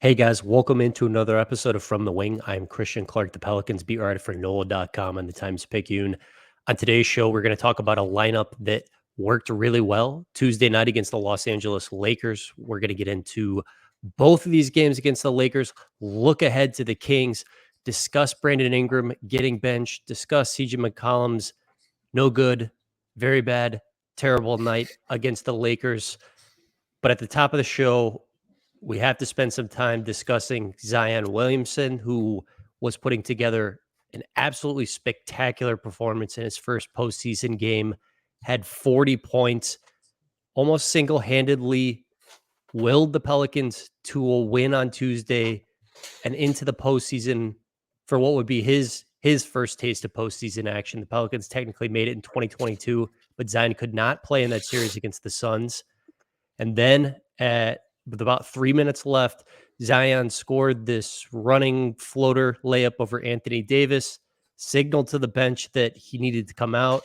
Hey guys, welcome into another episode of From the Wing. I'm Christian Clark, the Pelicans beat writer for NOLA.com on the Times-Picayune. On today's show, we're going to talk about a lineup that worked really well Tuesday night against the Los Angeles Lakers. We're going to get into both of these games against the Lakers, look ahead to the Kings, discuss Brandon Ingram getting benched, discuss CJ McCollum's no good, very bad, terrible night against the Lakers. But at the top of the show, we have to spend some time discussing Zion Williamson, who was putting together an absolutely spectacular performance in his first postseason game, had 40 points, almost single-handedly willed the Pelicans to a win on Tuesday and into the postseason for what would be his first taste of postseason action. The Pelicans technically made it in 2022, but Zion could not play in that series against the Suns. And then with about 3 minutes left, Zion scored this running floater layup over Anthony Davis, signaled to the bench that he needed to come out.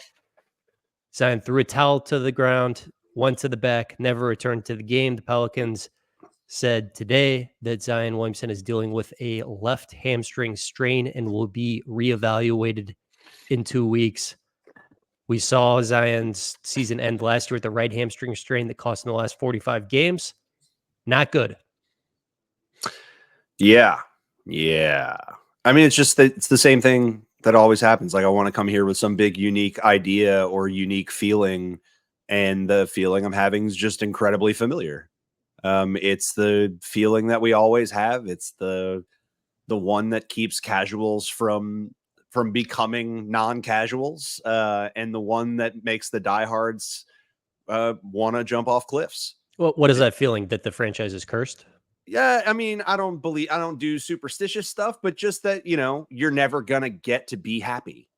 Zion threw a towel to the ground, went to the back, never returned to the game. The Pelicans said today that Zion Williamson is dealing with a left hamstring strain and will be reevaluated in 2 weeks. We saw Zion's season end last year with the right hamstring strain that cost him the last 45 games. Not good. Yeah. I mean, it's just that it's the same thing that always happens. Like, I want to come here with some big unique idea or unique feeling, and the feeling I'm having is just incredibly familiar. It's the feeling that we always have. It's the one that keeps casuals from becoming non-casuals, and the one that makes the diehards want to jump off cliffs. Well, what is that feeling, that the franchise is cursed? Yeah, I mean, I don't do superstitious stuff, but just that, you're never going to get to be happy.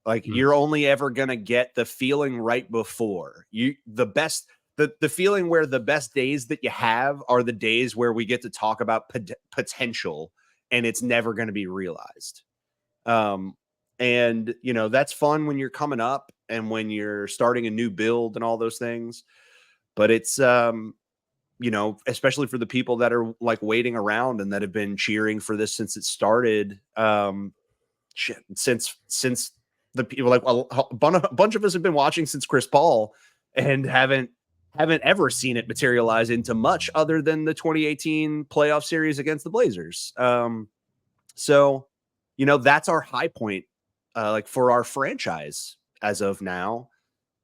Like, you're only ever going to get the feeling right before the feeling where the best days that you have are the days where we get to talk about potential, and it's never going to be realized. And that's fun when you're coming up and when you're starting a new build and all those things. But it's, especially for the people that are like waiting around and that have been cheering for this since it started, since the people, like a bunch of us have been watching since Chris Paul and haven't ever seen it materialize into much other than the 2018 playoff series against the Blazers. So, that's our high point, like for our franchise as of now.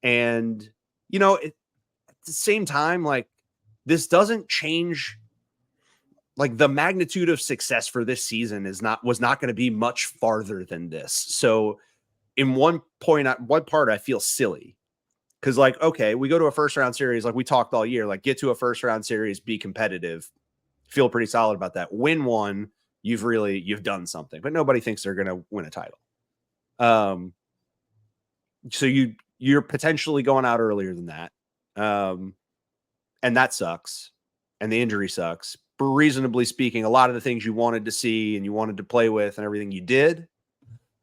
And, at the same time, like, this doesn't change. Like, the magnitude of success for this season was not going to be much farther than this. So in one part, I feel silly because, like, okay, we go to a first round series. Like we talked all year, like, get to a first round series, be competitive, feel pretty solid about that. Win one, you've done something, but nobody thinks they're going to win a title. So you're potentially going out earlier than that. And that sucks. And the injury sucks. But reasonably speaking, a lot of the things you wanted to see and you wanted to play with and everything you did,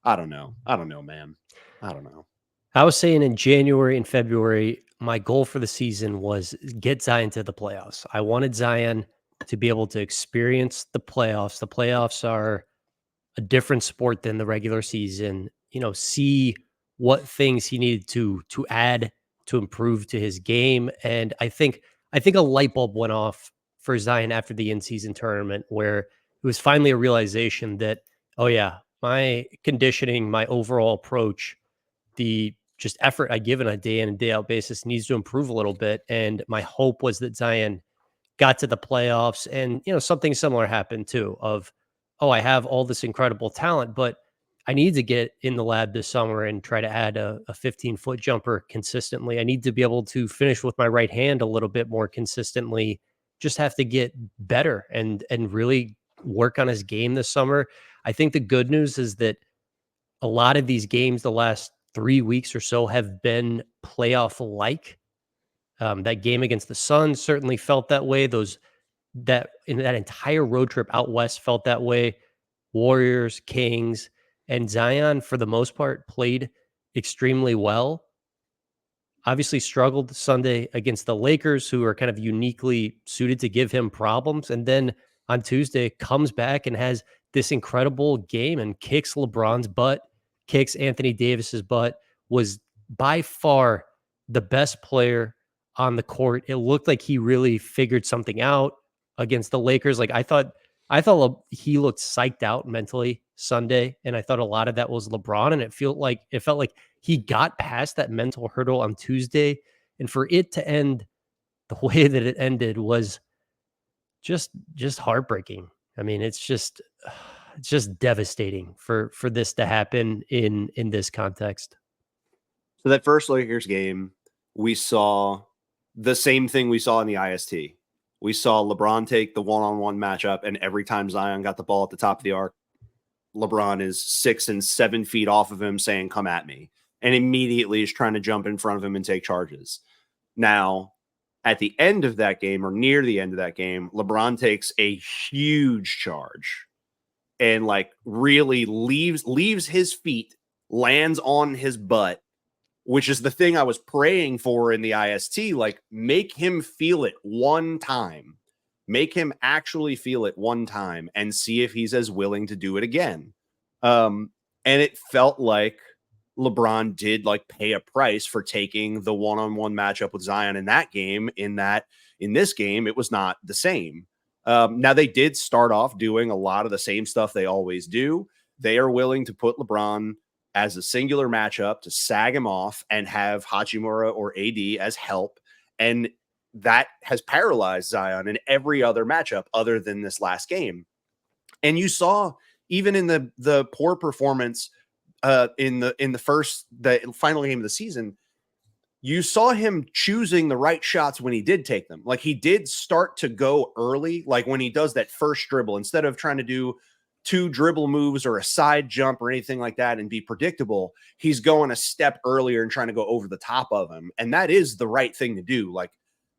I don't know, man. I don't know. I was saying in January and February, my goal for the season was get Zion to the playoffs. I wanted Zion to be able to experience the playoffs. The playoffs are a different sport than the regular season. See what things he needed to add to improve to his game. And I think a light bulb went off for Zion after the in-season tournament, where it was finally a realization that, oh yeah, my conditioning, my overall approach, the just effort I give on a day in and day out basis needs to improve a little bit. And my hope was that Zion got to the playoffs and, something similar happened too of, oh, I have all this incredible talent, but I need to get in the lab this summer and try to add a 15-foot jumper consistently. I need to be able to finish with my right hand a little bit more consistently. Just have to get better and really work on his game this summer. I think the good news is that a lot of these games the last 3 weeks or so have been playoff-like. That game against the Suns certainly felt that way. That entire road trip out west felt that way. Warriors, Kings, and Zion, for the most part, played extremely well. Obviously struggled Sunday against the Lakers, who are kind of uniquely suited to give him problems. And then on Tuesday, comes back and has this incredible game and kicks LeBron's butt, kicks Anthony Davis's butt, was by far the best player on the court. It looked like he really figured something out against the Lakers. Like I thought he looked psyched out mentally Sunday, and I thought a lot of that was LeBron. And it felt like he got past that mental hurdle on Tuesday, and for it to end the way that it ended was just heartbreaking. I mean, it's just devastating for this to happen in this context. So that first Lakers game, we saw the same thing we saw in the IST. We saw LeBron take the one-on-one matchup, and every time Zion got the ball at the top of the arc, LeBron is 6 and 7 feet off of him saying, "Come at me," and immediately is trying to jump in front of him and take charges. Now, at the end of that game, or near the end of that game, LeBron takes a huge charge and like really leaves his feet, lands on his butt, which is the thing I was praying for in the IST. Like, make him feel it one time, make him actually feel it one time, and see if he's as willing to do it again. And it felt like LeBron did like pay a price for taking the one-on-one matchup with Zion in that game. In this game, it was not the same. Now they did start off doing a lot of the same stuff they always do. They are willing to put LeBron as a singular matchup to sag him off and have Hachimura or AD as help. And that has paralyzed Zion in every other matchup other than this last game. And you saw even in the poor performance in the final game of the season, you saw him choosing the right shots when he did take them. Like, he did start to go early, like when he does that first dribble, instead of trying to do 2 dribble moves or a side jump or anything like that and be predictable, he's going a step earlier and trying to go over the top of him. And that is the right thing to do, like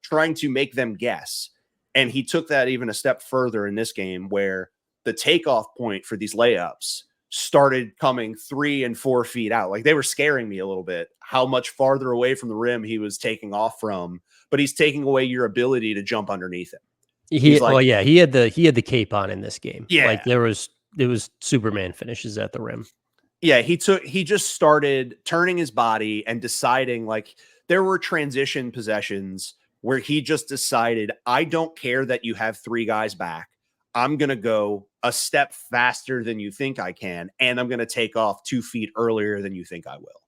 trying to make them guess. And he took that even a step further in this game, where the takeoff point for these layups started coming 3 and 4 feet out. Like, they were scaring me a little bit, how much farther away from the rim he was taking off from, but he's taking away your ability to jump underneath him. He Like, yeah, he had the cape on in this game. yeah, Like it was Superman finishes at the rim. yeah, he just started turning his body and deciding, like, there were transition possessions where he just decided, I don't care that you have 3 guys back. I'm going to go a step faster than you think I can, and I'm going to take off 2 feet earlier than you think I will.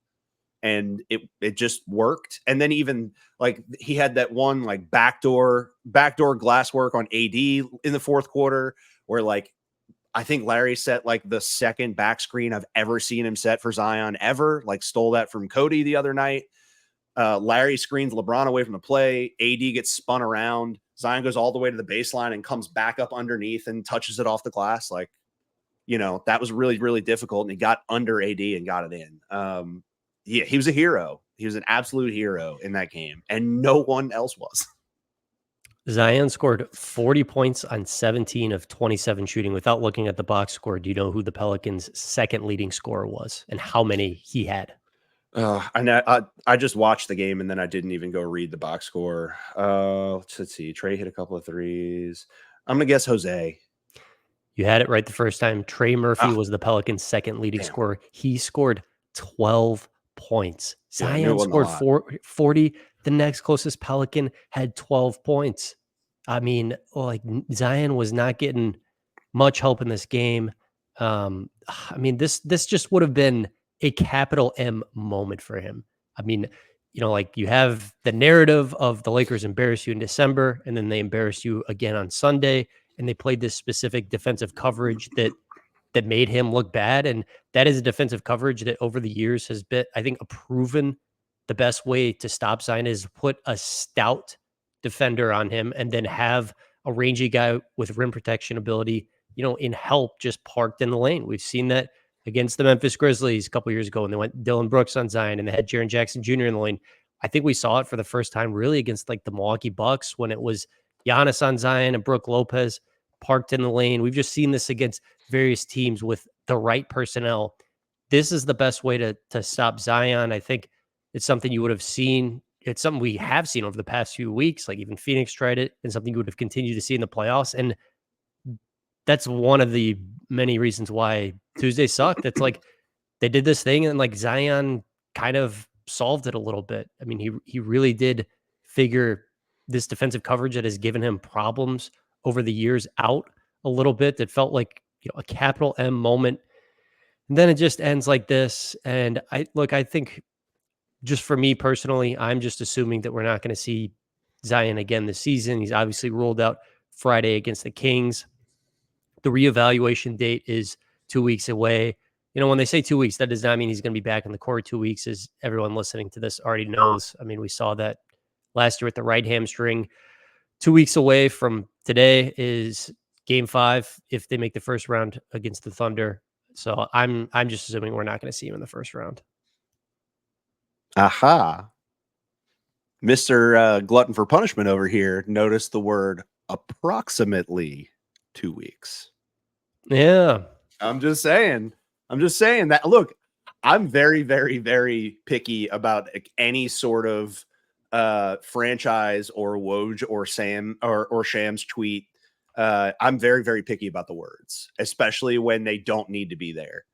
And it just worked. And then even like he had that one like backdoor glass work on AD in the fourth quarter, where like I think Larry set like the second back screen I've ever seen him set for Zion ever. Like, stole that from Cody the other night. Larry screens LeBron away from the play. AD gets spun around. Zion goes all the way to the baseline and comes back up underneath and touches it off the glass. Like, that was really, really difficult. And he got under AD and got it in. Yeah, he was a hero. He was an absolute hero in that game, and no one else was. Zion scored 40 points on 17 of 27 shooting. Without looking at the box score, do you know who the Pelicans' second leading scorer was and how many he had? I just watched the game and then I didn't even go read the box score. Let's see. Trey hit a couple of threes. I'm gonna guess Jose. You had it right the first time. Trey Murphy was the Pelicans' second leading scorer. He scored 12 points. Zion scored 40. The next closest Pelican had 12 points. I mean, like, Zion was not getting much help in this game. I mean, this just would have been a capital M moment for him. I mean, like, you have the narrative of the Lakers embarrass you in December, and then they embarrass you again on Sunday, and they played this specific defensive coverage that made him look bad. And that is a defensive coverage that over the years has been, I think, proven the best way to stop Zion is put a stout defender on him and then have a rangy guy with rim protection ability, in help, just parked in the lane. We've seen that against the Memphis Grizzlies a couple years ago when they went Dylan Brooks on Zion and they had Jaren Jackson Jr. in the lane. I think we saw it for the first time really against like the Milwaukee Bucks when it was Giannis on Zion and Brook Lopez parked in the lane. We've just seen this against various teams with the right personnel. This is the best way to stop Zion. I think it's something you would have seen. It's something we have seen over the past few weeks. Like, even Phoenix tried it, and something you would have continued to see in the playoffs. And that's one of the many reasons why Tuesday sucked. It's like they did this thing and like Zion kind of solved it a little bit. I mean, he really did figure this defensive coverage that has given him problems over the years out a little bit. That felt like, a capital M moment. And then it just ends like this. And I think just for me personally, I'm just assuming that we're not going to see Zion again this season. He's obviously ruled out Friday against the Kings. The reevaluation date is 2 weeks away. When they say 2 weeks, that does not mean he's going to be back in the court 2 weeks, as everyone listening to this already knows. I mean, we saw that last year with the right hamstring. 2 weeks away from today is game 5 if they make the first round against the Thunder. So I'm just assuming we're not going to see him in the first round. Aha. Mr. Glutton for Punishment over here noticed the word approximately 2 weeks. Yeah. I'm just saying that. Look, I'm very, very, very picky about any sort of franchise or Woj or Sam or Shams tweet. I'm very, very picky about the words, especially when they don't need to be there.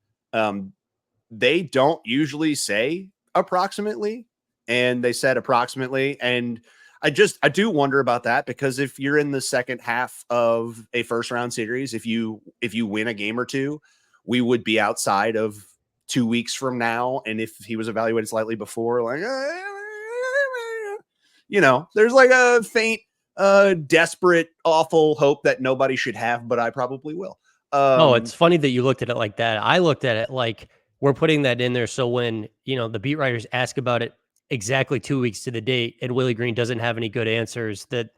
They don't usually say approximately, and they said approximately. And I do wonder about that, because if you're in the second half of a first round series, if you win a game or two, we would be outside of 2 weeks from now. And if he was evaluated slightly before, like, there's like a faint, desperate, awful hope that nobody should have, but I probably will. It's funny that you looked at it like that. I looked at it like we're putting that in there so when, the beat writers ask about it exactly 2 weeks to the date and Willie Green doesn't have any good answers, that,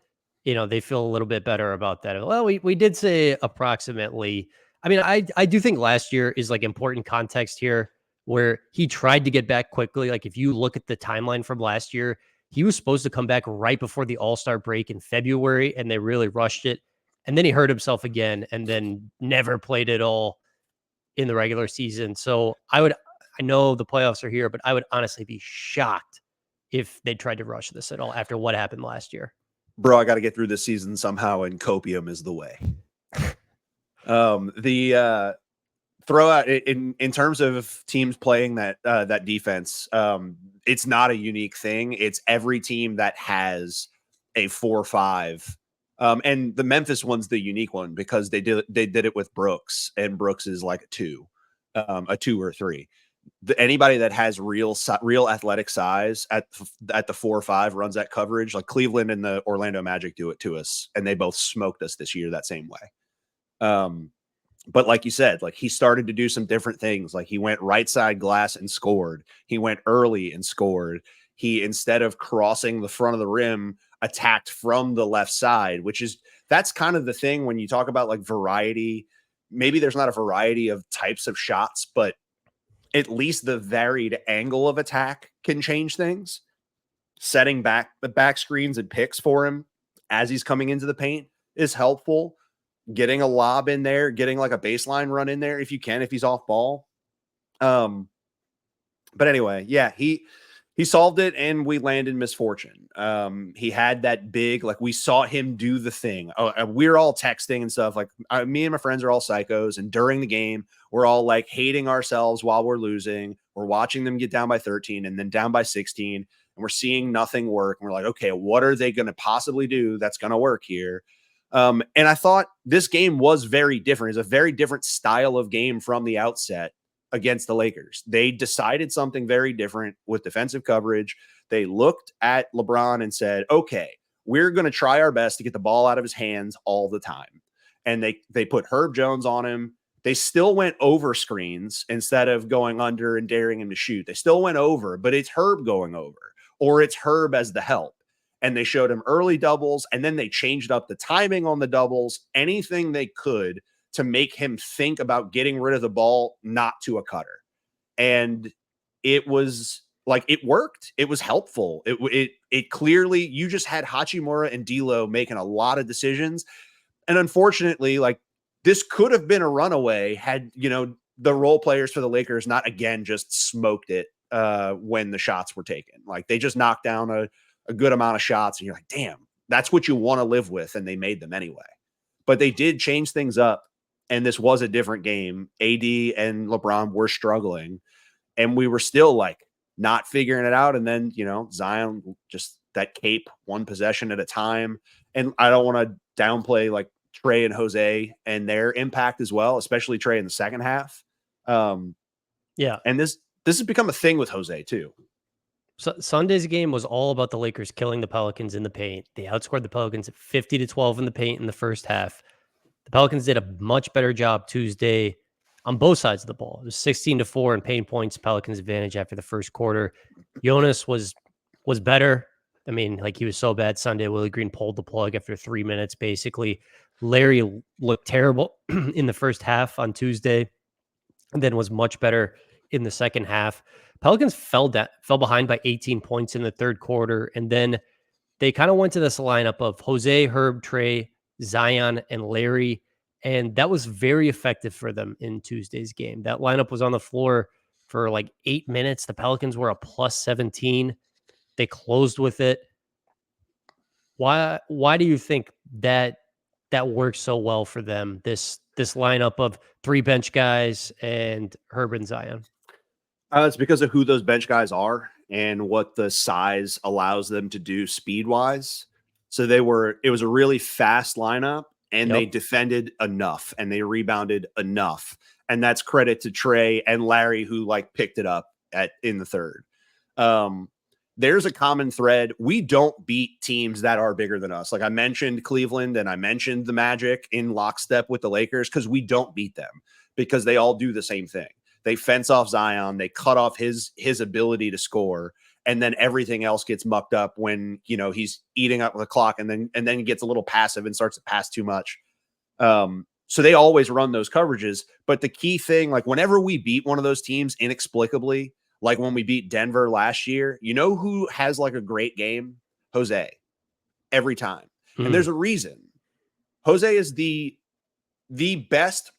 they feel a little bit better about that. Well, we did say approximately. I mean, I do think last year is like important context here, where he tried to get back quickly. Like if you look at the timeline from last year, he was supposed to come back right before the All-Star break in February, and they really rushed it. And then he hurt himself again and then never played at all in the regular season. So I know the playoffs are here, but I would honestly be shocked if they tried to rush this at all after what happened last year. Bro, I got to get through this season somehow, and copium is the way. The throw out in terms of teams playing that defense, it's not a unique thing. It's every team that has a 4-5. And the Memphis one's the unique one because they did it with Brooks, and Brooks is like a 2 or 3. Anybody that has real athletic size at the 4-5 runs that coverage. Like Cleveland and the Orlando Magic do it to us, and they both smoked us this year that same way. But like you said, like he started to do some different things. Like he went right side glass and scored. He went early and scored. He, instead of crossing the front of the rim, attacked from the left side, that's kind of the thing when you talk about like variety. Maybe there's not a variety of types of shots, but at least the varied angle of attack can change things. Setting back the back screens and picks for him as he's coming into the paint is helpful. Getting a lob in there, getting like a baseline run in there if you can, if he's off ball. But anyway, yeah, he solved it, and we landed misfortune. He had that big, like we saw him do the thing. We're all texting and stuff. Like me and my friends are all psychos, and during the game, we're all like hating ourselves while we're losing. We're watching them get down by 13 and then down by 16, and we're seeing nothing work. And we're like, okay, what are they going to possibly do that's going to work here? And I thought this game was very different. It's a very different style of game from the outset against the Lakers. They decided something very different with defensive coverage. They looked at LeBron and said, okay, we're going to try our best to get the ball out of his hands all the time. And they put Herb Jones on him. They still went over screens instead of going under and daring him to shoot. They still went over, but it's Herb going over, or it's Herb as the help. And they showed him early doubles, and then they changed up the timing on the doubles, anything they could to make him think about getting rid of the ball, not to a cutter. And it was like, it worked. It was helpful. It clearly, you just had Hachimura and D'Lo making a lot of decisions. And unfortunately, like this could have been a runaway had, the role players for the Lakers not again, just smoked it when the shots were taken. Like they just knocked down a good amount of shots, and you're like, damn, that's what you want to live with. And they made them anyway. But they did change things up. and this was a different game. AD and LeBron were struggling, and we were still like not figuring it out. And then, Zion just that cape one possession at a time. And I don't want to downplay like Trey and Jose and their impact as well, especially Trey in the second half. Yeah. And this has become a thing with Jose too. So Sunday's game was all about the Lakers killing the Pelicans in the paint. They outscored the Pelicans 50-12 in the paint in the first half. The Pelicans did a much better job Tuesday on both sides of the ball. It was 16-4 in paint points, Pelicans advantage after the first quarter. Jonas was better. I mean, like he was so bad Sunday. Willie Green pulled the plug after 3 minutes, basically. Larry looked terrible in the first half on Tuesday, and then was much better in the second half. Pelicans fell behind by 18 points in the third quarter, and then they kind of went to this lineup of Jose, Herb, Trey, Zion, and Larry, and that was very effective for them in Tuesday's game. That lineup was on the floor for like 8 minutes. The Pelicans were a plus 17. They closed with it. Why do you think that works so well for them? This lineup of 3 bench guys and Herb and Zion. It's because of who those bench guys are and what the size allows them to do speed wise. So it was a really fast lineup, and they defended enough and they rebounded enough. And that's credit to Trey and Larry, who like picked it up in the third. There's a common thread. We don't beat teams that are bigger than us. Like I mentioned Cleveland and I mentioned the Magic in lockstep with the Lakers because we don't beat them because they all do the same thing. They fence off Zion. They cut off his ability to score. And then everything else gets mucked up when, he's eating up the clock and then gets a little passive and starts to pass too much. So they always run those coverages. But the key thing, like whenever we beat one of those teams inexplicably, like when we beat Denver last year, who has like a great game? Jose. Every time. And there's a reason. Jose is the best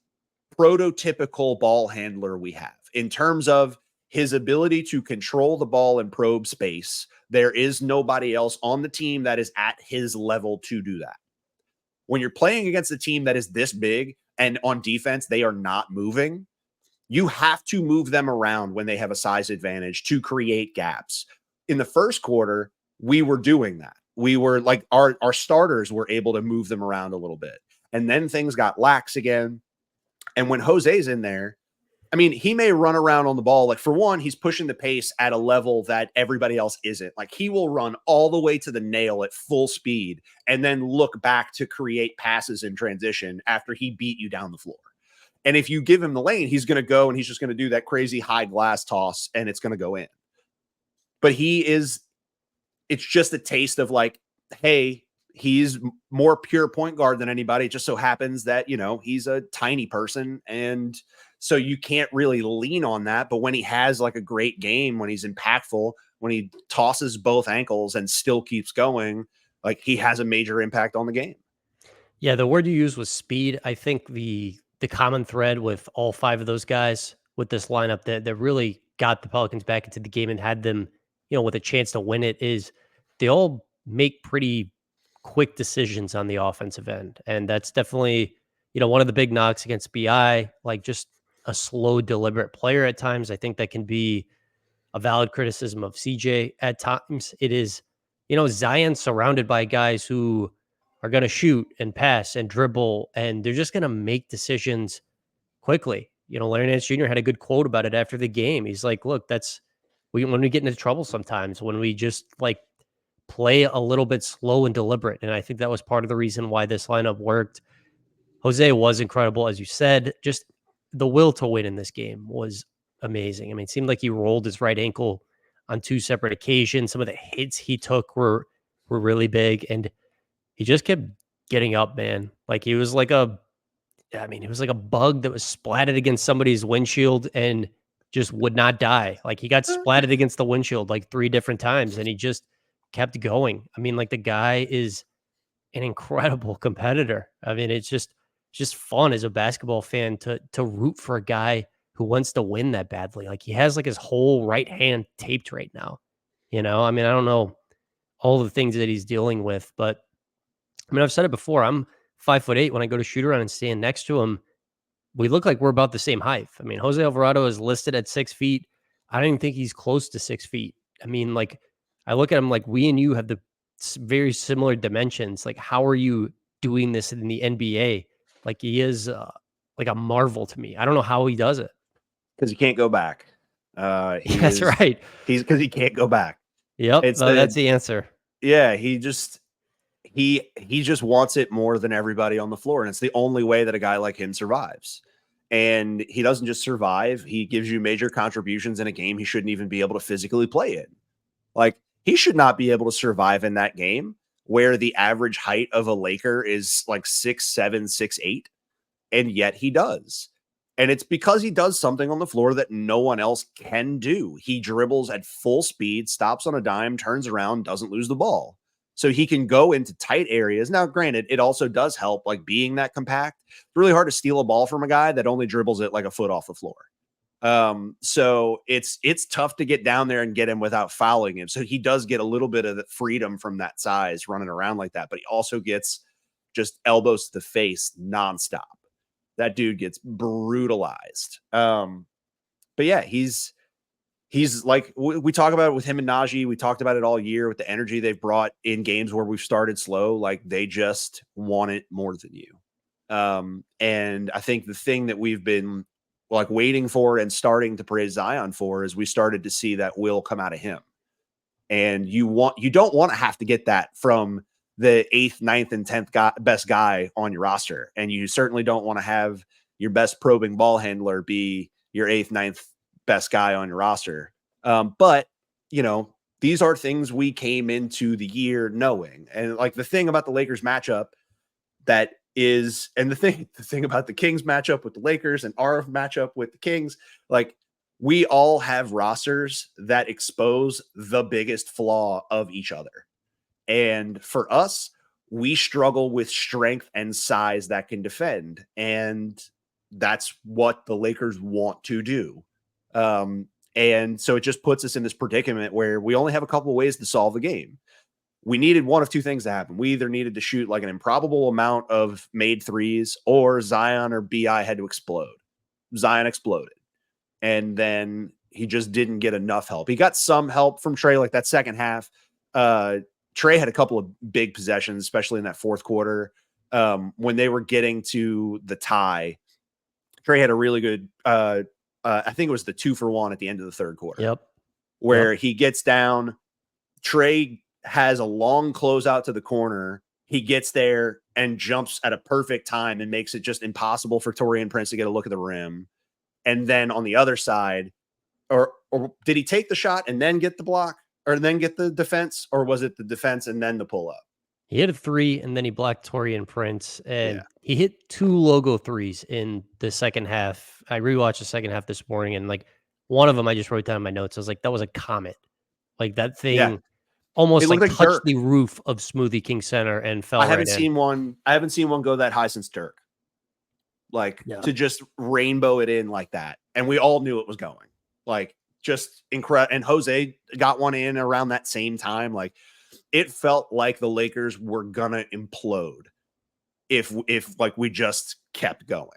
prototypical ball handler we have in terms of his ability to control the ball and probe space. There is nobody else on the team that is at his level to do that. When you're playing against a team that is this big and on defense, they are not moving, you have to move them around when they have a size advantage to create gaps. In the first quarter, we were doing that. We were like our starters were able to move them around a little bit. And then things got lax again. And when Jose's in there, I mean, he may run around on the ball. Like for one, he's pushing the pace at a level that everybody else isn't. Like he will run all the way to the nail at full speed and then look back to create passes in transition after he beat you down the floor. And if you give him the lane, he's going to go and he's just going to do that crazy high glass toss and it's going to go in. But it's just a taste of like, hey, he's more pure point guard than anybody. It just so happens that, he's a tiny person. And so you can't really lean on that. But when he has like a great game, when he's impactful, when he tosses both ankles and still keeps going, like he has a major impact on the game. Yeah, the word you used was speed. I think the common thread with all 5 of those guys with this lineup that really got the Pelicans back into the game and had them, with a chance to win it is they all make pretty quick decisions on the offensive end. And that's definitely, one of the big knocks against BI, like just a slow, deliberate player at times. I think that can be a valid criticism of CJ at times. It is, Zion surrounded by guys who are going to shoot and pass and dribble, and they're just going to make decisions quickly. Larry Nance Jr. had a good quote about it after the game. He's like, look, when we get into trouble sometimes, when we just like play a little bit slow and deliberate. And I think that was part of the reason why this lineup worked. Jose was incredible, as you said. Just the will to win in this game was amazing. I mean, it seemed like he rolled his right ankle on 2 separate occasions. Some of the hits he took were really big, and he just kept getting up, man. Like he was like a bug that was splatted against somebody's windshield and just would not die. Like he got splatted against the windshield like 3 different times, and he just kept going. I mean, like the guy is an incredible competitor. I mean, it's just fun as a basketball fan to root for a guy who wants to win that badly. Like he has like his whole right hand taped right now. I mean, I don't know all the things that he's dealing with, but I mean, I've said it before. I'm 5'8" when I go to shoot around and stand next to him. we look like we're about the same height. I mean, Jose Alvarado is listed at 6 feet. I don't even think he's close to 6 feet. I mean, like, I look at him like we and you have the very similar dimensions. Like, how are you doing this in the NBA? Like, he is like a marvel to me. I don't know how he does it. Because he can't go back. That's right. He's because he can't go back. Yep, It's that's the the answer. Yeah, he just wants it more than everybody on the floor, and it's the only way that a guy like him survives. And he doesn't just survive, he gives you major contributions in a game he shouldn't even be able to physically play in. Like, he should not be able to survive in that game where the average height of a Laker is like 6'7", 6'8", and yet he does. And it's because he does something on the floor that no one else can do. He dribbles at full speed, stops on a dime, turns around, doesn't lose the ball. So he can go into tight areas. Now, granted, it also does help, like, being that compact. It's really hard to steal a ball from a guy that only dribbles it like a foot off the floor. So it's tough to get down there and get him without fouling him. So he does get a little bit of the freedom from that size running around like that, but he also gets just elbows to the face nonstop. That dude gets brutalized. But yeah, he's like, we talk about it with him and Najee. We talked about it all year with the energy they've brought in games where we've started slow. Like, they just want it more than you. And I think the thing that we've been like waiting for and starting to praise Zion for is we started to see that will come out of him. And you don't want to have to get that from the 8th, 9th, and 10th best guy on your roster. And you certainly don't want to have your best probing ball handler be your 8th, 9th best guy on your roster. But, you know, these are things we came into the year knowing. And like, the thing about the Lakers matchup that is, and the thing about the Kings matchup with the Lakers and our matchup with the Kings, like, we all have rosters that expose the biggest flaw of each other. And for us, we struggle with strength and size that can defend. And that's what the Lakers want to do. And so it just puts us in this predicament where we only have a couple of ways to solve the game. We needed one of two things to happen. We either needed to shoot like an improbable amount of made threes, or Zion or BI had to explode. Zion exploded. And then he just didn't get enough help. He got some help from Trey, like that second half. Trey had a couple of big possessions, especially in that fourth quarter. When they were getting to the tie, Trey had a really good, I think it was the 2-for-1 at the end of the third quarter. Yep. Where he gets down, Trey has a long closeout to the corner. He gets there and jumps at a perfect time and makes it just impossible for Taurean Prince to get a look at the rim. And then on the other side, or did he take the shot and then get the block, or then get the defense, or was it the defense and then the pull up? He hit a 3 and then he blocked Taurean Prince, and he hit 2 logo threes in the second half. I rewatched the second half this morning, and like, one of them I just wrote down in my notes. I was like, that was a comet. Like, that thing almost like touched Dirk. the roof of Smoothie King Center and fell. I haven't seen one go that high since Dirk. Like, to just rainbow it in like that. And we all knew it was going. Like, just incredible. And Jose got one in around that same time. Like, it felt like the Lakers were gonna implode if like we just kept going.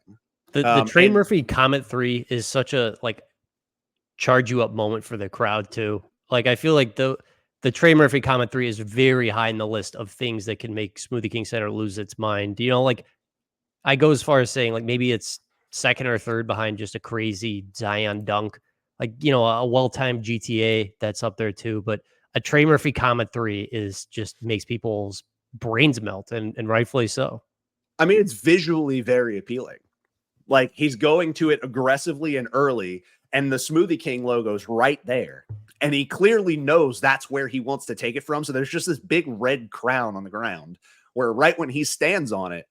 The Trey Murphy Comet 3 is such a like charge you up moment for the crowd too. Like, I feel like the Trey Murphy Comet 3 is very high in the list of things that can make Smoothie King Center lose its mind. You know, like, I go as far as saying, like, maybe it's second or third behind just a crazy Zion dunk. Like, you know, a well-timed GTA that's up there too. But a Trey Murphy Comet 3 is just makes people's brains melt, and rightfully so. I mean, it's visually very appealing. Like, he's going to it aggressively and early, and the Smoothie King logo's right there. And he clearly knows that's where he wants to take it from. So there's just this big red crown on the ground where right when he stands on it,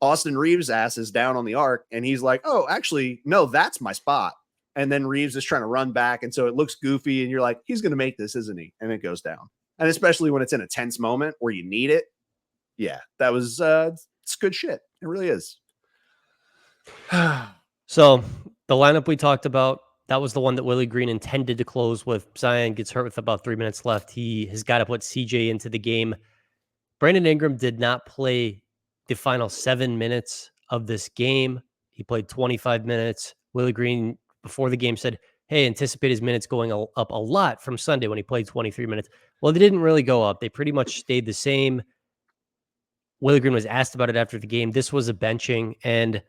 Austin Reeves' ass is down on the arc, and he's like, oh, actually, no, that's my spot. And then Reeves is trying to run back, and so it looks goofy, and you're like, he's going to make this, isn't he? And it goes down. And especially when it's in a tense moment where you need it. Yeah, that was it's good shit. It really is. So the lineup we talked about, that was the one that Willie Green intended to close with. Zion gets hurt with about 3 minutes left. He has got to put CJ into the game. Brandon Ingram did not play the final 7 minutes of this game. He played 25 minutes. Willie Green, before the game, said, hey, anticipate his minutes going up a lot from Sunday when he played 23 minutes. Well, they didn't really go up. They pretty much stayed the same. Willie Green was asked about it after the game. This was a benching, and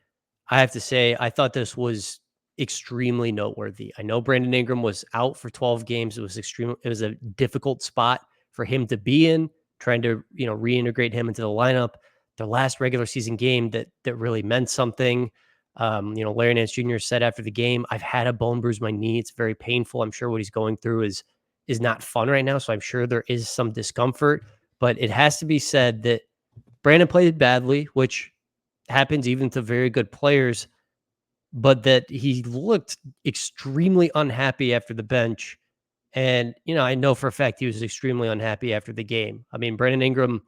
I have to say, I thought this was extremely noteworthy. I know Brandon Ingram was out for 12 games. It was a difficult spot for him to be in, trying to, reintegrate him into the lineup. Their last regular season game that really meant something. Larry Nance Jr. said after the game, I've had a bone bruise my knee. It's very painful. I'm sure what he's going through is not fun right now. So I'm sure there is some discomfort, but it has to be said that Brandon played badly, which happens even to very good players, but that he looked extremely unhappy after the bench. And, I know for a fact he was extremely unhappy after the game. I mean, Brandon Ingram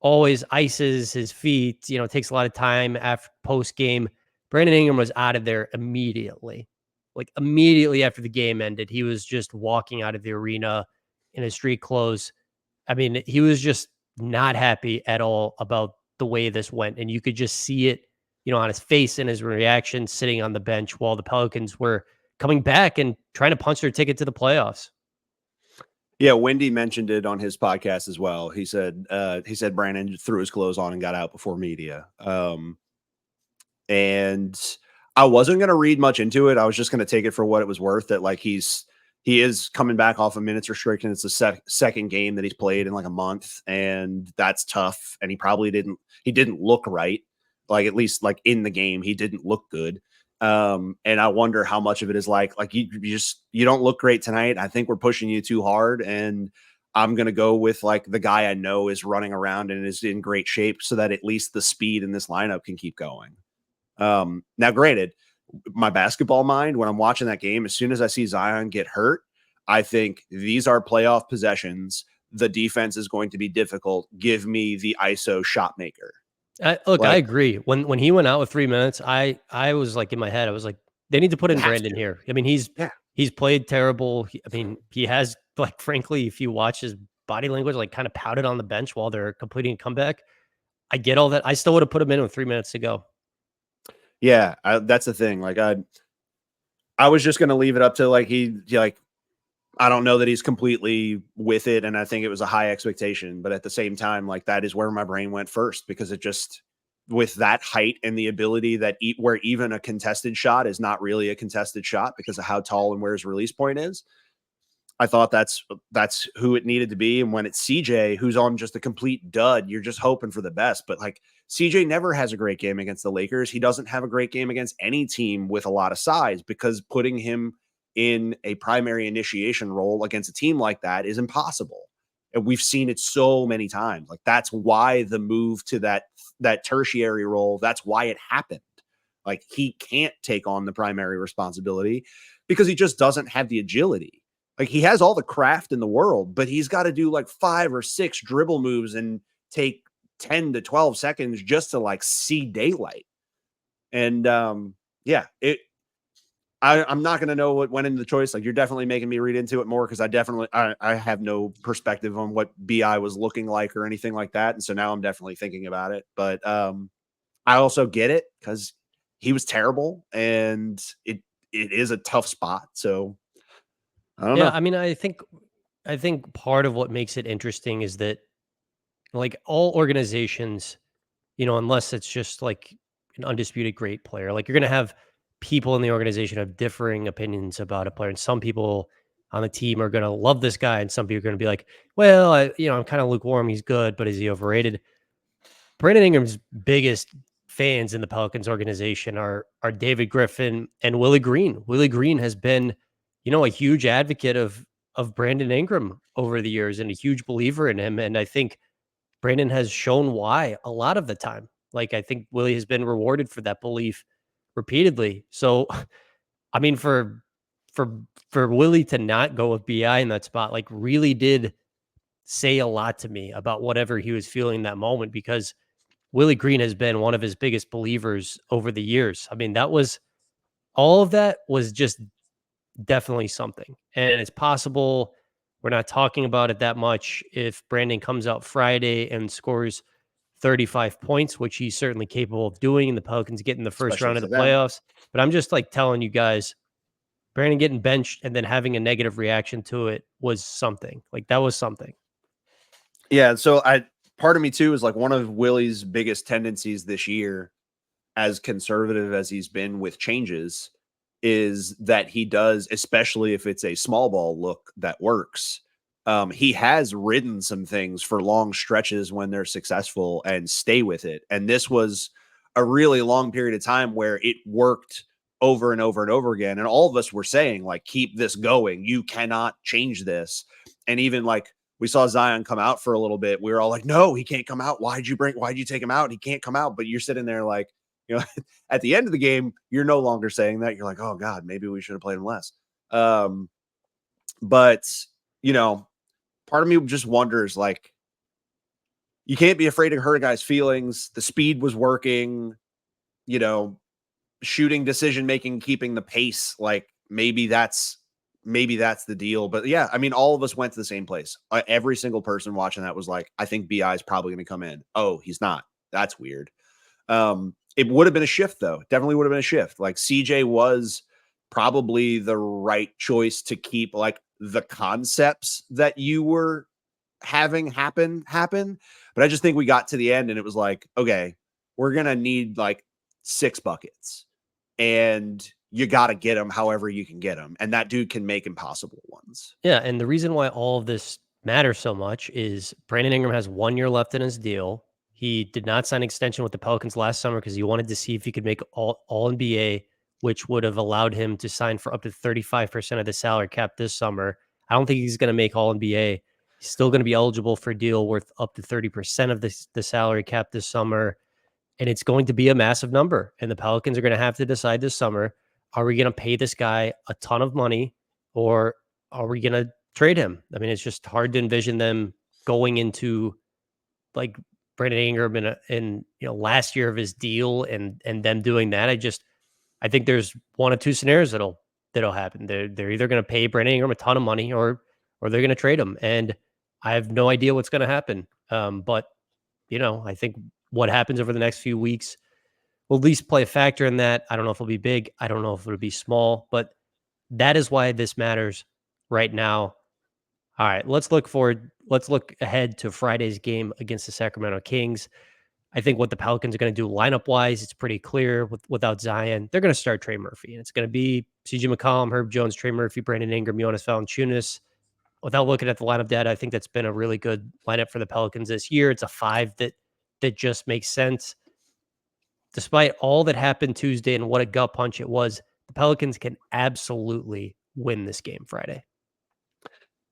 always ices his feet, takes a lot of time after post game. Brandon Ingram was out of there immediately. Like immediately after the game ended, he was just walking out of the arena in his street clothes. I mean, he was just not happy at all about the way this went. And you could just see it, on his face and his reaction sitting on the bench while the Pelicans were coming back and trying to punch their ticket to the playoffs. Yeah, Wendy mentioned it on his podcast as well. He said Brandon threw his clothes on and got out before media. And I wasn't going to read much into it. I was just going to take it for what it was worth. That like he is coming back off a minutes restriction. It's the second game that he's played in like a month, and that's tough. And he didn't look right. Like at least like in the game, he didn't look good. And I wonder how much of it is like you don't look great tonight. I think we're pushing you too hard, and I'm going to go with like the guy I know is running around and is in great shape so that at least the speed in this lineup can keep going. Now granted, my basketball mind, when I'm watching that game, as soon as I see Zion get hurt, I think these are playoff possessions. The defense is going to be difficult. Give me the ISO shot maker. I agree. When he went out with 3 minutes, I was like in my head, I was like, they need to put in Brandon here. I mean, he's played terrible. He has like, frankly, if you watch his body language, like kind of pouted on the bench while they're completing a comeback. I get all that. I still would have put him in with 3 minutes to go. Yeah, that's the thing. Like I was just going to leave it up to like I don't know that he's completely with it, and I think it was a high expectation, but at the same time, like that is where my brain went first, because it just, with that height and the ability that where even a contested shot is not really a contested shot because of how tall and where his release point is. I thought that's who it needed to be. And when it's CJ, who's on just a complete dud, you're just hoping for the best. But like CJ never has a great game against the Lakers. He doesn't have a great game against any team with a lot of size, because putting him in a primary initiation role against a team like that is impossible. And we've seen it so many times. Like that's why the move to that tertiary role, that's why it happened. Like he can't take on the primary responsibility because he just doesn't have the agility. Like he has all the craft in the world, but he's got to do like 5 or 6 dribble moves and take 10 to 12 seconds just to like see daylight. And yeah, I'm not going to know what went into the choice. Like you're definitely making me read into it more, because I have no perspective on what BI was looking like or anything like that. And so now I'm definitely thinking about it. But I also get it, because he was terrible and it is a tough spot. So I don't know. I mean, I think part of what makes it interesting is that like all organizations, unless it's just like an undisputed great player, like you're going to have people in the organization have differing opinions about a player. And some people on the team are going to love this guy, and some people are going to be like, well, I'm kind of lukewarm. He's good, but is he overrated? Brandon Ingram's biggest fans in the Pelicans organization are David Griffin and Willie Green. Willie Green has been, a huge advocate of Brandon Ingram over the years and a huge believer in him. And I think Brandon has shown why a lot of the time. Like I think Willie has been rewarded for that belief repeatedly. So I mean, for Willie to not go with BI in that spot, like really did say a lot to me about whatever he was feeling in that moment, because Willie Green has been one of his biggest believers over the years. I mean, all of that was just definitely something. And it's possible we're not talking about it that much if Brandon comes out Friday and scores 35 points, which he's certainly capable of doing, and the Pelicans get in the first Especially round of for the them. playoffs. But I'm just like telling you guys, Brandon getting benched and then having a negative reaction to it was something. Like that was something. Yeah. So part of me too is like one of Willie's biggest tendencies this year, as conservative as he's been with changes, is that he does, especially if it's a small ball look that works. He has ridden some things for long stretches when they're successful and stay with it. And this was a really long period of time where it worked over and over and over again. And all of us were saying, like, keep this going. You cannot change this. And even like we saw Zion come out for a little bit. We were all like, no, he can't come out. Why'd you take him out? He can't come out. But you're sitting there like, at the end of the game, you're no longer saying that. You're like, oh God, maybe we should have played him less. But part of me just wonders, like, you can't be afraid to hurt a guy's feelings. The speed was working, shooting, decision making, keeping the pace. Like maybe that's the deal. But yeah, I mean, all of us went to the same place. Every single person watching that was like, I think BI is probably going to come in. Oh, he's not. That's weird. It would have been a shift, though. Definitely would have been a shift. Like CJ was probably the right choice to keep like the concepts that you were having happen. But I just think we got to the end and it was like, okay, we're going to need like 6 buckets and you got to get them however you can get them. And that dude can make impossible ones. Yeah. And the reason why all of this matters so much is Brandon Ingram has 1 year left in his deal. He did not sign an extension with the Pelicans last summer because he wanted to see if he could make all NBA, which would have allowed him to sign for up to 35% of the salary cap this summer. I don't think he's going to make all NBA. He's still going to be eligible for a deal worth up to 30% of the salary cap this summer. And it's going to be a massive number. And the Pelicans are going to have to decide this summer, are we going to pay this guy a ton of money or are we going to trade him? I mean, it's just hard to envision them going into like Brandon Ingram in last year of his deal and them doing that. I think there's one of two scenarios that'll happen. They're either going to pay Brandon Ingram a ton of money or they're going to trade him. And I have no idea what's going to happen. But I think what happens over the next few weeks will at least play a factor in that. I don't know if it'll be big. I don't know if it'll be small, but that is why this matters right now. All right, let's look forward. Let's look ahead to Friday's game against the Sacramento Kings. I think what the Pelicans are going to do lineup wise, it's pretty clear without Zion. They're going to start Trey Murphy, and it's going to be CJ McCollum, Herb Jones, Trey Murphy, Brandon Ingram, Jonas Valanciunas. Without looking at the lineup data, I think that's been a really good lineup for the Pelicans this year. It's a 5 that just makes sense. Despite all that happened Tuesday and what a gut punch it was, the Pelicans can absolutely win this game Friday.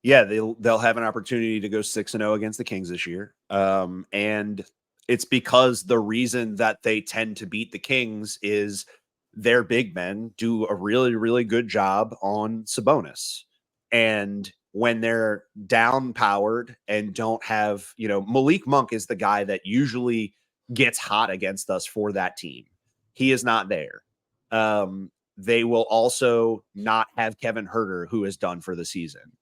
Yeah, they'll have an opportunity to go 6-0 against the Kings this year. And it's because the reason that they tend to beat the Kings is their big men do a really, really good job on Sabonis. And when they're down powered and don't have, Malik Monk is the guy that usually gets hot against us for that team. He is not there. They will also not have Kevin Huerter, who is done for the season.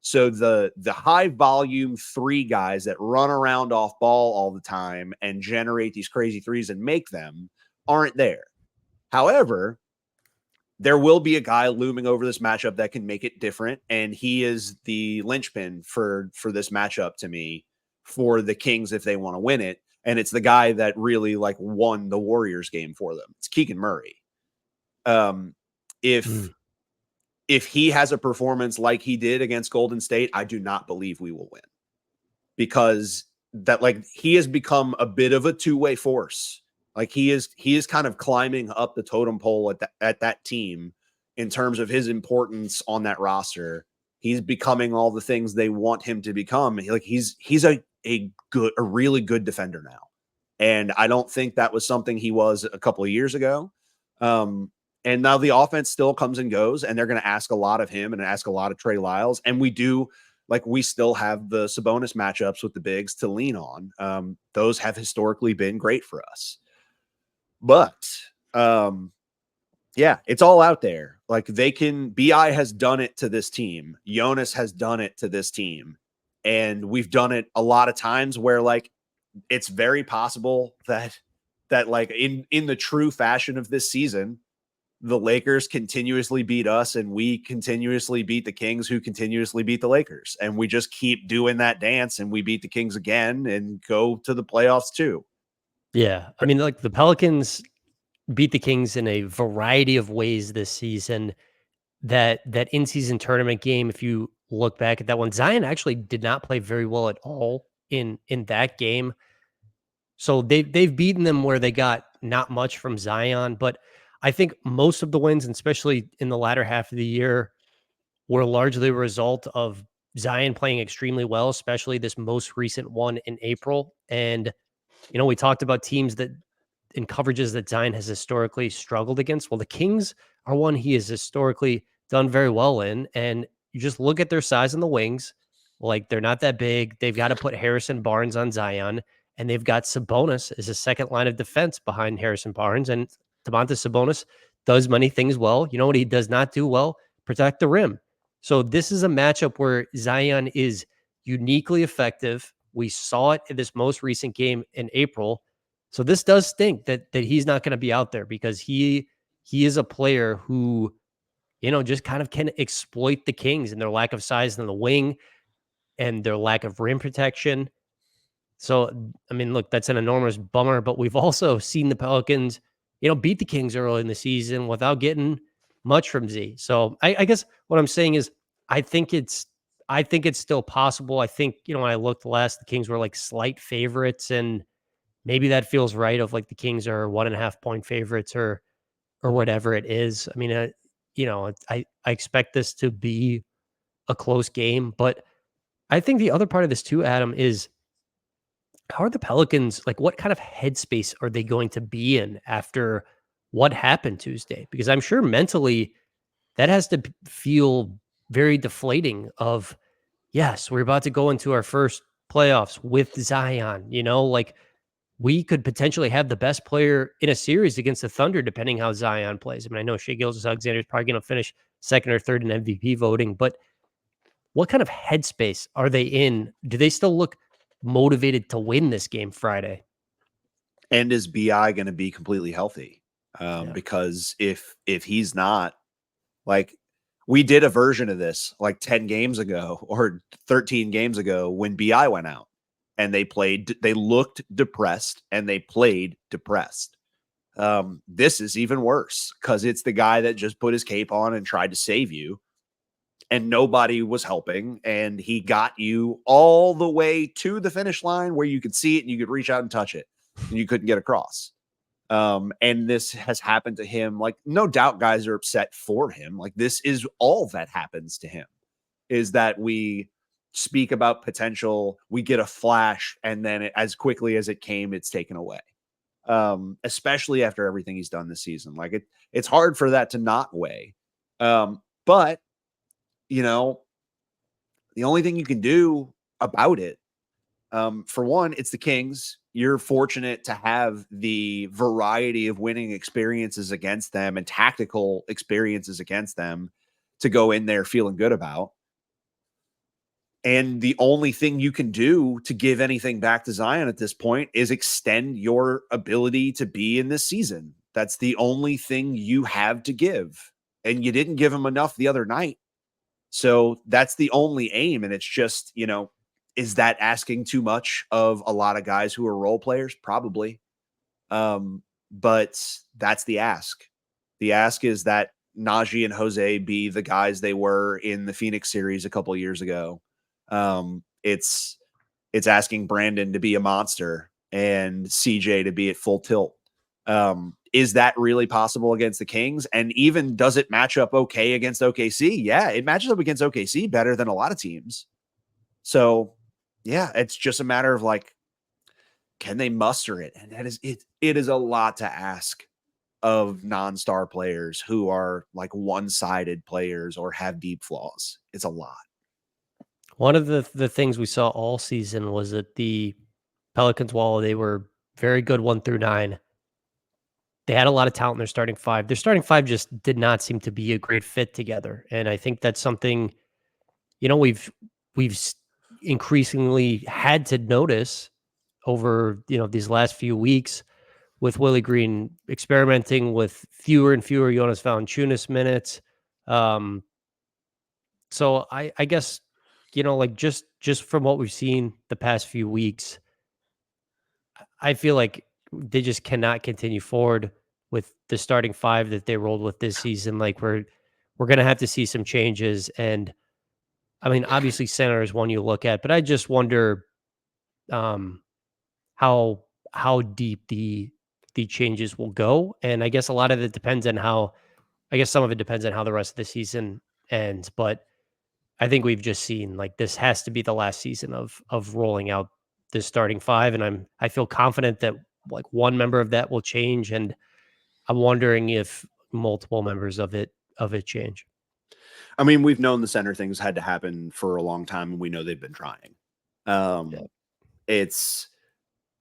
So the high volume 3 guys that run around off ball all the time and generate these crazy threes and make them aren't there. However, there will be a guy looming over this matchup that can make it different. And he is the linchpin for this matchup to me for the Kings if they want to win it. And it's the guy that really like won the Warriors game for them. It's Keegan Murray. If he has a performance like he did against Golden State, I do not believe we will win because he has become a bit of a two-way force. Like he is kind of climbing up the totem pole at that team in terms of his importance on that roster. He's becoming all the things they want him to become. He's a really good defender now. And I don't think that was something he was a couple of years ago. And now the offense still comes and goes, and they're going to ask a lot of him and ask a lot of Trey Lyles. And we still have the Sabonis matchups with the bigs to lean on. Those have historically been great for us. But yeah, it's all out there. Like BI has done it to this team. Jonas has done it to this team. And we've done it a lot of times where like it's very possible that like in the true fashion of this season, the Lakers continuously beat us and we continuously beat the Kings, who continuously beat the Lakers. And we just keep doing that dance and we beat the Kings again and go to the playoffs too. Yeah. I mean, like the Pelicans beat the Kings in a variety of ways this season. That in-season tournament game, if you look back at that one, Zion actually did not play very well at all in that game. So they've beaten them where they got not much from Zion, but I think most of the wins, and especially in the latter half of the year, were largely a result of Zion playing extremely well, especially this most recent one in April. And we talked about teams that in coverages that Zion has historically struggled against. Well, the Kings are one he has historically done very well in. And you just look at their size in the wings, like they're not that big. They've got to put Harrison Barnes on Zion, and they've got Sabonis as a second line of defense behind Harrison Barnes. And Domantas Sabonis does many things well. You know what he does not do well? Protect the rim. So this is a matchup where Zion is uniquely effective. We saw it in this most recent game in April. So this does stink that he's not going to be out there, because he is a player who, just kind of can exploit the Kings and their lack of size in the wing and their lack of rim protection. So, I mean, look, that's an enormous bummer, but we've also seen the Pelicans, beat the Kings early in the season without getting much from Z. So I guess what I'm saying is I think it's I think it's still possible. I think, when I looked last, the Kings were like slight favorites, and maybe that feels right, of like the Kings are 1.5 point favorites or whatever it is. I mean, I expect this to be a close game, but I think the other part of this too, Adam, is how are the Pelicans, like, what kind of headspace are they going to be in after what happened Tuesday? Because I'm sure mentally that has to feel very deflating of, yes, we're about to go into our first playoffs with Zion, like we could potentially have the best player in a series against the Thunder, depending how Zion plays. I mean, I know Shai Gilgeous-Alexander is probably going to finish second or third in MVP voting, but what kind of headspace are they in? Do they still look motivated to win this game Friday? And is BI going to be completely healthy? Yeah. Because if he's not, like, we did a version of this like 10 games ago or 13 games ago when BI went out and they looked depressed and they played depressed. This is even worse because it's the guy that just put his cape on and tried to save you, and nobody was helping, and he got you all the way to the finish line where you could see it and you could reach out and touch it, and you couldn't get across. And this has happened to him. Like, no doubt guys are upset for him. Like, this is all that happens to him, is that we speak about potential, we get a flash, and then as quickly as it came, it's taken away. Especially after everything he's done this season. Like, it's hard for that to not weigh. But the only thing you can do about it, for one, it's the Kings. You're fortunate to have the variety of winning experiences against them and tactical experiences against them to go in there feeling good about. And the only thing you can do to give anything back to Zion at this point is extend your ability to be in this season. That's the only thing you have to give. And you didn't give him enough the other night. So that's the only aim. And it's just, is that asking too much of a lot of guys who are role players? Probably. But that's the ask. The ask is that Najee and Jose be the guys they were in the Phoenix series a couple of years ago. It's asking Brandon to be a monster and CJ to be at full tilt. Is that really possible against the Kings? And even does it match up okay against OKC? Yeah, it matches up against OKC better than a lot of teams. So, yeah, it's just a matter of like, can they muster it? And that is it. It is a lot to ask of non-star players who are like one-sided players or have deep flaws. It's a lot. One of the things we saw all season was that the Pelicans, while they were very good 1 through 9, they had a lot of talent in their starting five. Their starting five just did not seem to be a great fit together, and I think that's something we've increasingly had to notice over, these last few weeks with Willie Green experimenting with fewer and fewer Jonas Valanciunas minutes. Um, so I guess, like just from what we've seen the past few weeks, I feel like they just cannot continue forward with the starting five that they rolled with this season. Like we're gonna have to see some changes. And I mean, obviously center is one you look at, but I just wonder um how how deep the changes will go. And I guess a lot of it depends on how I guess some of it depends on how the rest of the season ends. But I think we've just seen like this has to be the last season of rolling out this starting five. And I feel confident that like one member of that will change. And I'm wondering if multiple members of it change. I mean, we've known the center things had to happen for a long time, and we know they've been trying. Yeah. It's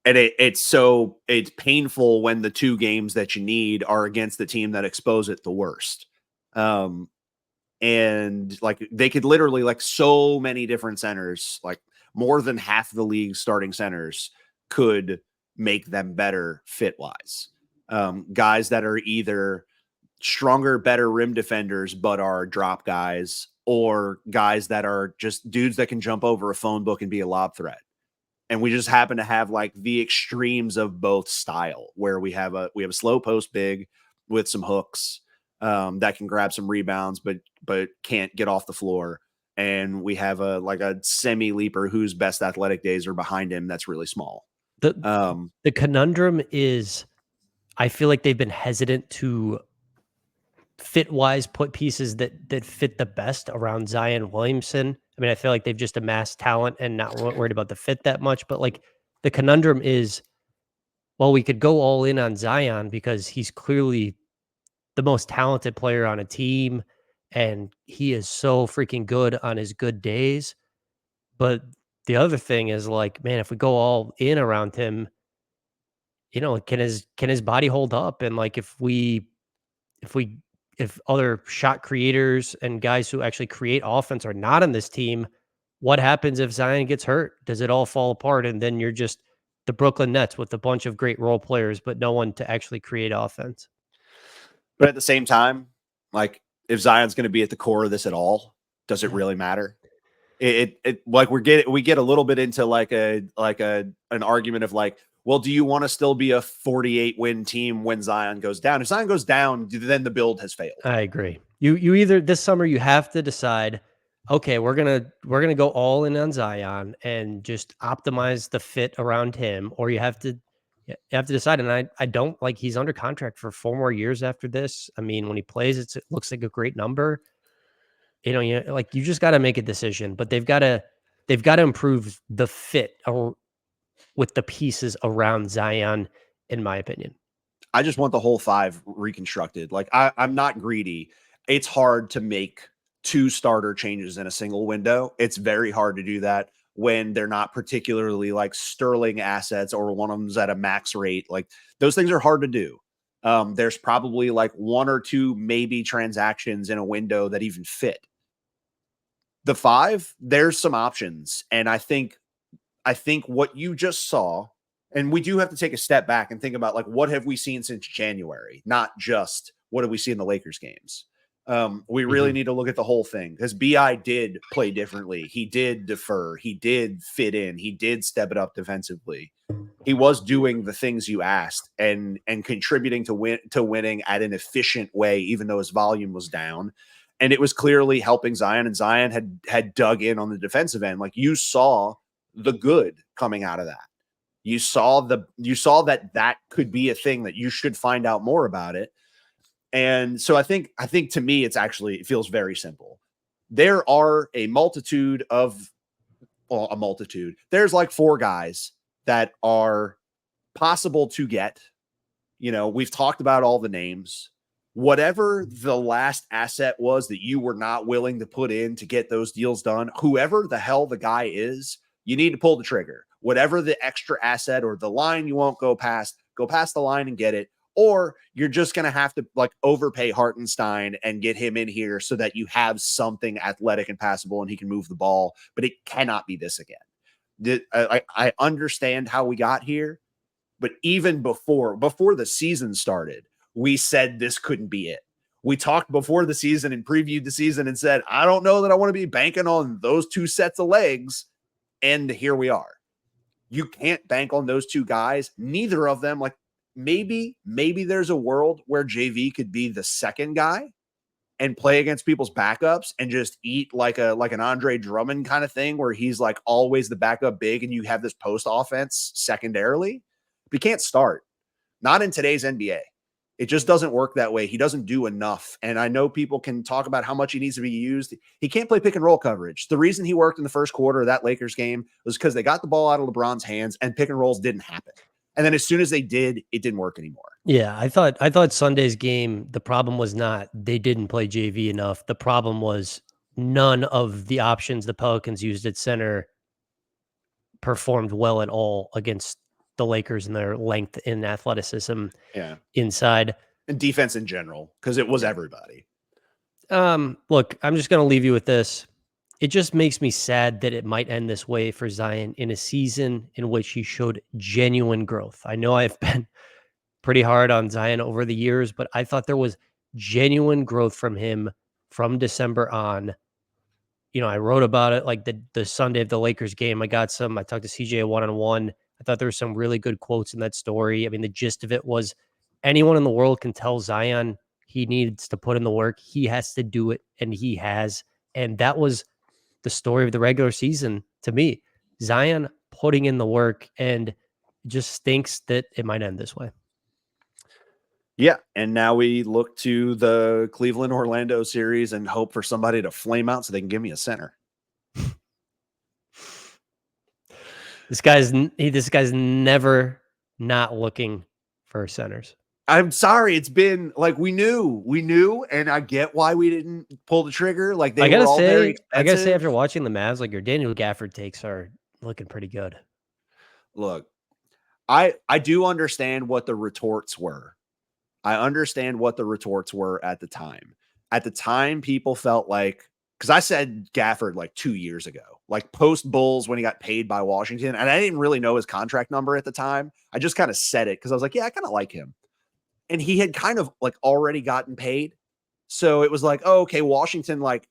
it's painful when the two games that you need are against the team that expose it the worst. Um, and like they could literally like so many different centers, like more than half the league's starting centers could make them better fit wise. Guys that are either stronger, better rim defenders, but are drop guys, or guys that are just dudes that can jump over a phone book and be a lob threat. And we just happen to have like the extremes of both style, where we have a slow post big with some hooks that can grab some rebounds, but can't get off the floor. And we have a semi leaper whose best athletic days are behind him. That's really small. The Um, the conundrum is I feel like they've been hesitant to fit wise put pieces that fit the best around Zion Williamson. I mean, I feel like they've just amassed talent and not worried about the fit that much. But like the conundrum is, well, we could go all in on Zion because he's clearly the most talented player on a team, and he is so freaking good on his good days. But the other thing is like, man, if we go all in around him, can his body hold up? And like if we if other shot creators and guys who actually create offense are not on this team, what happens if Zion gets hurt? Does it all fall apart? And then you're just the Brooklyn Nets with a bunch of great role players, but no one to actually create offense. but at the same time, like if Zion's going to be at the core of this at all, does it Yeah. really matter? It like we get a little bit into an argument of like, well, do you want to still be a 48 win team when Zion goes down? If Zion goes down, then the build has failed. I agree. You either this summer you have to decide, okay, we're gonna go all in on Zion and just optimize the fit around him, or you have to decide. And I don't like he's under contract for 4 more years after this. I mean, when he plays, it looks like a great number. You just got to make a decision, but they've got to improve the fit with the pieces around Zion, in my opinion. I just want the whole five reconstructed. Like I'm not greedy. It's hard to make two starter changes in a single window. It's very hard to do that when they're not particularly like sterling assets or one of them's at a max rate. Like those things are hard to do. There's probably like one or two maybe transactions in a window that even fit. The five, there's some options. And I think what you just saw, and we do have to take a step back and think about like what have we seen since January, not just what have we seen in the Lakers games. We really Mhm. need to look at the whole thing because Bi did play differently. He did defer. He did fit in. He did step it up defensively. He was doing the things you asked and contributing to winning at an efficient way, even though his volume was down. And it was clearly helping Zion, and Zion had dug in on the defensive end. Like you saw the good coming out of that. You saw that could be a thing that you should find out more about it. And so I think to me it feels very simple. There are a multitude of a multitude. There's like four guys that are possible to get. We've talked about all the names. Whatever the last asset was that you were not willing to put in to get those deals done, whoever the hell the guy is, you need to pull the trigger. Whatever the extra asset or the line you won't go past the line and get it. Or you're just going to have to like overpay Hartenstein and get him in here so that you have something athletic and passable and he can move the ball. But it cannot be this again. I understand how we got here, but even before the season started, we said this couldn't be it. We talked before the season and previewed the season and said, I don't know that I want to be banking on those two sets of legs. And here we are. You can't bank on those two guys. Neither of them, like maybe there's a world where JV could be the second guy and play against people's backups and just eat like an Andre Drummond kind of thing where he's like always the backup big and you have this post offense secondarily. But he can't start. Not in today's NBA. It just doesn't work that way. He doesn't do enough. And I know people can talk about how much he needs to be used. He can't play pick and roll coverage. The reason he worked in the first quarter of that Lakers game was because they got the ball out of LeBron's hands and pick and rolls didn't happen. And then as soon as they did, it didn't work anymore. Yeah, I thought Sunday's game, the problem was not they didn't play JV enough. The problem was none of the options the Pelicans used at center performed well at all against the Lakers and their length and athleticism inside. And defense in general, because it was everybody. Look, I'm just going to leave you with this. It just makes me sad that it might end this way for Zion in a season in which he showed genuine growth. I know I've been pretty hard on Zion over the years, but I thought there was genuine growth from him from December on. You know, I wrote about it like the Sunday of the Lakers game. I talked to CJ one-on-one. I thought there were some really good quotes in that story. I mean, the gist of it was anyone in the world can tell Zion he needs to put in the work. He has to do it, and he has. And that was the story of the regular season to me. Zion putting in the work, and it just stinks that it might end this way. Yeah, and now we look to the Cleveland-Orlando series and hope for somebody to flame out so they can give me a center. This guy's never not looking for centers. I'm sorry. It's been like we knew, and I get why we didn't pull the trigger. Like they were all very expensive. I gotta say, after watching the Mavs, like your Daniel Gafford takes are looking pretty good. Look, I do understand what the retorts were. I understand what the retorts were at the time. At the time, people felt like, because I said Gafford like 2 years ago, like post Bulls when he got paid by Washington, and I didn't really know his contract number at the time. I just kind of said it because I was like, yeah, I kind of like him. And he had kind of like already gotten paid. So it was like, oh, okay, Washington like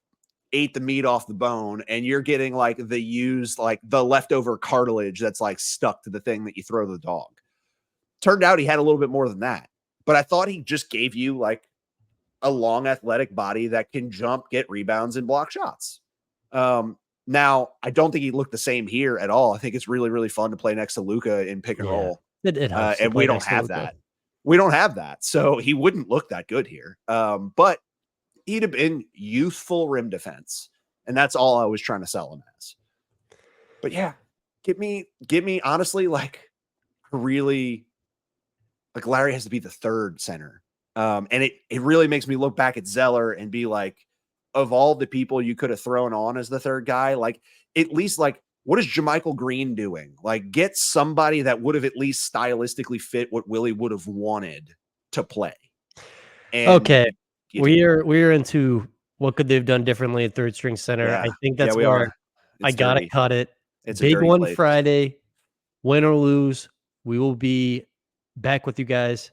ate the meat off the bone and you're getting like the used, like the leftover cartilage that's like stuck to the thing that you throw the dog. Turned out he had a little bit more than that. But I thought he just gave you like a long athletic body that can jump, get rebounds, and block shots. Now, I don't think he looked the same here at all. I think it's really, really fun to play next to Luka in pick and roll. It helps and we don't have that. We don't have that. So he wouldn't look that good here. But he'd have been youthful rim defense. And that's all I was trying to sell him as. But yeah, give me honestly, like really, like Larry has to be the third center. And it really makes me look back at Zeller and be like, of all the people you could have thrown on as the third guy, like at least like, what is JaMychal Green doing? Like get somebody that would have at least stylistically fit what Willie would have wanted to play. And okay. We're into what could they have done differently at third string center. Yeah. I think that's where I got to cut it. It's big one plate. Friday, win or lose. We will be back with you guys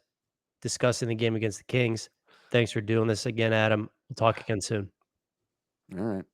discussing the game against the Kings. Thanks for doing this again, Adam. We'll talk again soon. All right.